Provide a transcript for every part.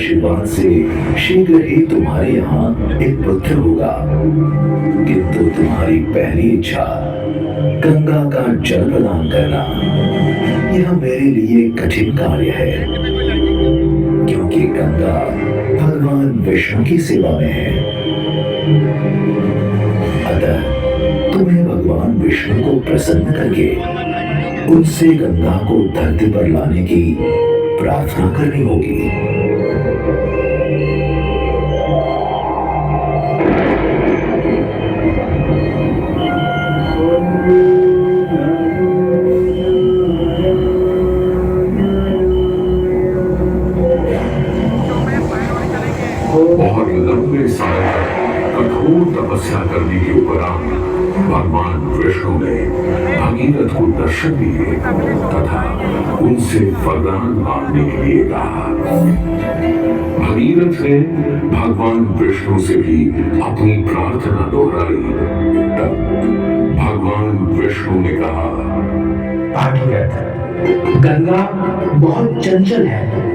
आशीर्वाद से शीघ्र ही तुम्हारे यहाँ एक पुत्र होगा, किंतु तुम्हारी पहली इच्छा गंगा का जल प्रदान करना यह मेरे लिए कठिन कार्य है, क्योंकि गंगा भगवान विष्णु की सेवा में है। अतः तुम्हें भगवान विष्णु को प्रसन्न करके उनसे गंगा को धरती पर लाने की प्रार्थना करनी होगी। बहुत लंबे समय तक कठोर तपस्या करने के उपरांत भगवान विष्णु ने भगीरथ को दर्शन दिए तथा उनसे वरदान मांगने के लिए कहा। भगीरथ ने भगवान विष्णु से भी अपनी प्रार्थना दोहराई। तब भगवान विष्णु ने कहा, भागीरथ, गंगा बहुत चंचल है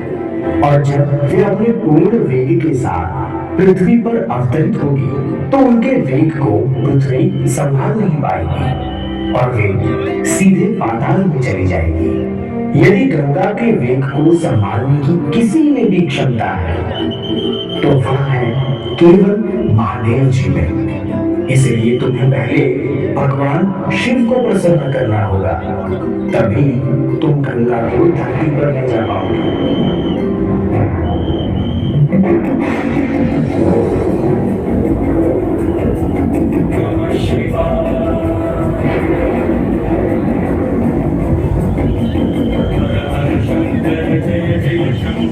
और जब वे अपने पूर्ण वेग के साथ पृथ्वी पर अवतरित होगी तो उनके वेग को पृथ्वी संभाल नहीं पाएगी और वे सीधे पाताल में चली जाएगी। यदि गंगा के वेग को संभालने की किसी में भी क्षमता है तो वह है केवल महादेव जी में। इसलिए तुम्हें पहले भगवान शिव को प्रसन्न करना होगा, तभी तुम गंगा को धरती पर ले जा पाओगे।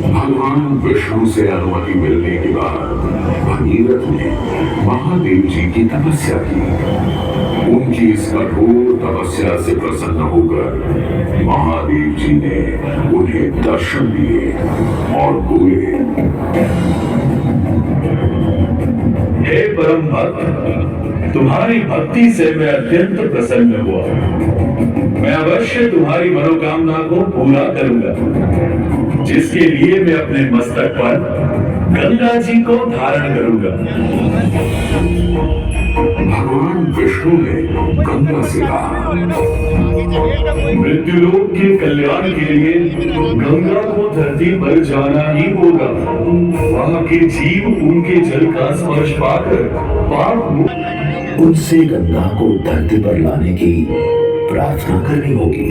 भगवान विष्णु से अनुमति मिलने के बाद भगीरथ ने महादेव जी की तपस्या की। उनकी इस कठोर तपस्या से प्रसन्न होकर महादेव जी ने उन्हें दर्शन दिए और बोले, हे परम भक्त, तुम्हारी भक्ति से मैं अत्यंत प्रसन्न हुआ। मैं अवश्य तुम्हारी मनोकामना को पूरा करूंगा, जिसके लिए मैं अपने मस्तक पर गंगा जी को धारण करूंगा। भगवान विष्णु ने गंगा से कहा, मृत्युलोक के कल्याण के लिए गंगा को धरती पर जाना ही होगा। वहां के जीव उनके जल का स्पर्श पाकर पाप मुक्त उनसे गंगा को धरती पर लाने की प्रार्थना करनी होगी।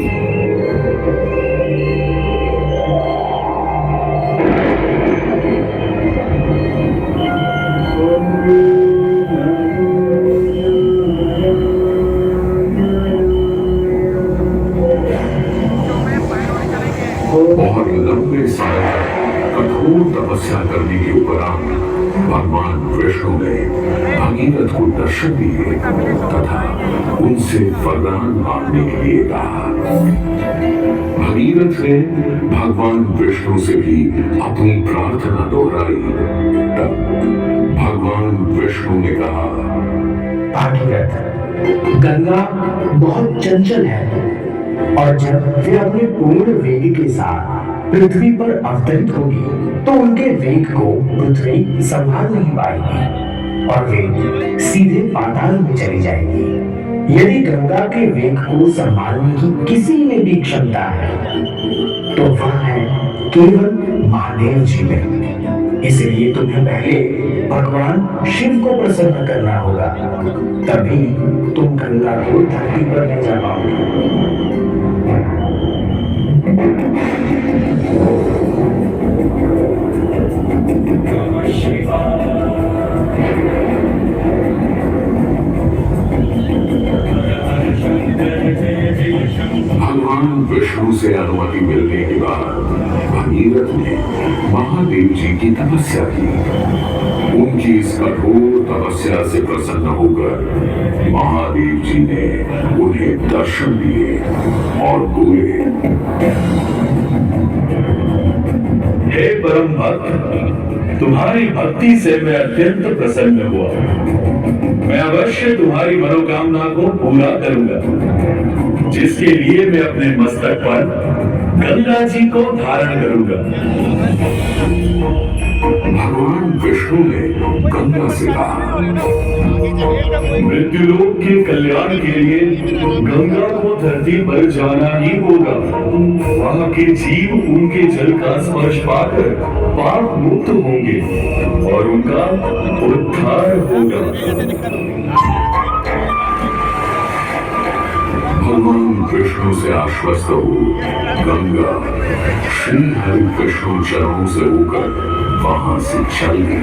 बहुत लंबे समय तक कठोर तपस्या करने के उपरांत भगवान विष्णु ने भगीरथ को दर्शन दिए तथा उनसे वरदान मांगने के लिए कहा। भगीरथ ने भगवान विष्णु से भी अपनी प्रार्थना दोहराई। तब भगवान विष्णु ने कहा, भागीरथ, गंगा बहुत चंचल है और जब वे अपने पूर्ण वेग के साथ पृथ्वी पर अवतरित होगी तो उनके वेग को पृथ्वी संभाल नहीं पाएगी और वे सीधे पाताल में चली जाएगी। यदि गंगा के वेग को संभालने की किसी में भी क्षमता है तो वह है केवल महादेव जी में। इसलिए तुम्हें पहले भगवान शिव को प्रसन्न करना होगा, तभी तुम गंगा को धरती पर ले जा पाओगे। भगवान विष्णु से अनुमति मिलने के बाद भगीरथ ने महादेव जी की तपस्या की। उनकी इस कठोर तपस्या से प्रसन्न होकर महादेव जी ने उन्हें दर्शन दिए और बोले, हे परम भक्त, तुम्हारी भक्ति से मैं अत्यंत प्रसन्न हुआ। मैं अवश्य तुम्हारी मनोकामना को पूरा करूंगा, जिसके लिए मैं अपने मस्तक पर गंगा जी को धारण करूंगा। भगवान विष्णु ने गंगा से कहा, मृत्युलोक के कल्याण के लिए गंगा को धरती पर जाना ही होगा। वहां के जीव उनके जल का स्पर्श पाकर पाप मुक्त होंगे और उनका उद्धार होगा। भगवान विष्णु से आश्वस्त हो गंगा श्री हरि विष्णु चरणों से होकर वहां से चल गई।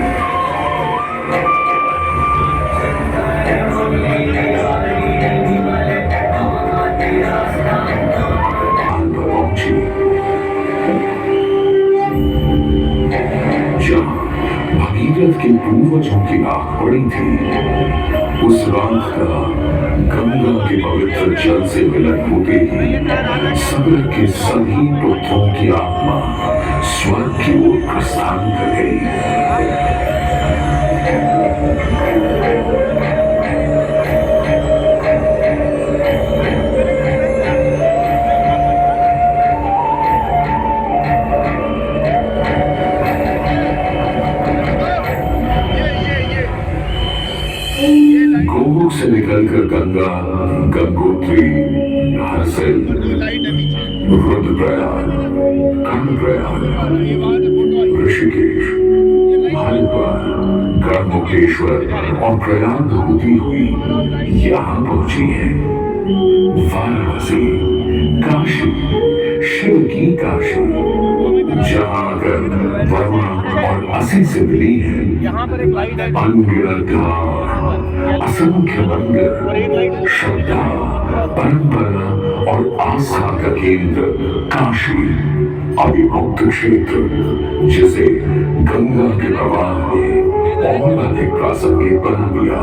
पहुंची जहां भगीरथ के पूर्वजों की आंख पड़ी थी। उस रात का गंगा के पवित्र जल से मिलन होते ही सगर के सभी पुत्रों की आत्मा स्वर्ग की ओर प्रस्थान कर गई। गोमुख से निकलकर गंगा गंगोत्री, नारसिल, रुद्रप्रयाग, कर्णप्रयाग, ऋषिकेश, हरिद्वार, गढ़मुक्तेश्वर और प्रयाग होती हुई यहाँ पहुंची है। वाराणसी, काशी, शिव की काशी, जहाँ आकर वरुणा और असी से मिली है। अनगिनत धाम, असंख्य मंदिर, श्रद्धा, परंपरा और आस्था का केंद्र काशी, अविमुक्त क्षेत्र, जिसे गंगा के प्रवाह ने और अधिक प्रासंगिक बना दिया।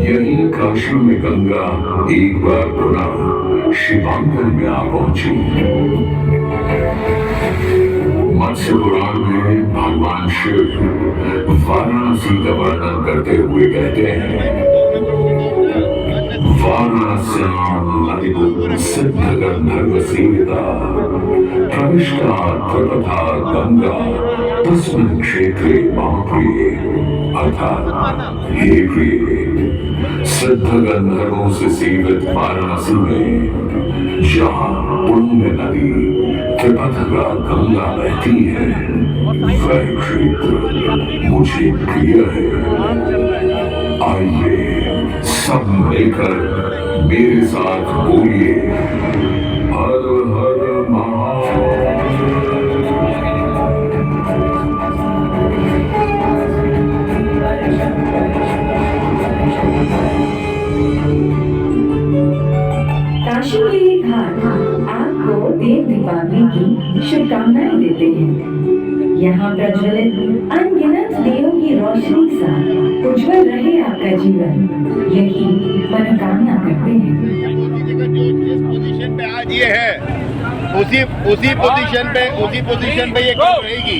यही काशी में गंगा एक बार पुनः शिवांगन में आ पहुंची। मत्स्य पुराण में भगवान शिव वाराणसी का वर्णन करते हुए कहते हैं, वाराणस्यां नदीं सिद्ध गंधर्व सेविता प्रविष्टा प्रपथा गंगा तस्मिन् क्षेत्रे मम प्रिये। अर्थात हे प्रिय, सिद्ध गंधर्वों से सेवित वाराणसी में जहाँ पुण्य नदी त्रिपथगा गंगा बहती है, वह क्षेत्र मुझे प्रिय है। आइए सब मिलकर मेरे साथ बोलिए, हर हर महादेव। काशी के ये घाट आपको देव दीपावली की शुभकामनाएं देते हैं। यहाँ प्रज्वलित अनगिनत दियों की रोशनी सा उज्जवल रहे आपका जीवन, यही मनोकामना करते हैं। जिस पोजीशन पे आज ये है, उसी पोजीशन पे ये रहेगी।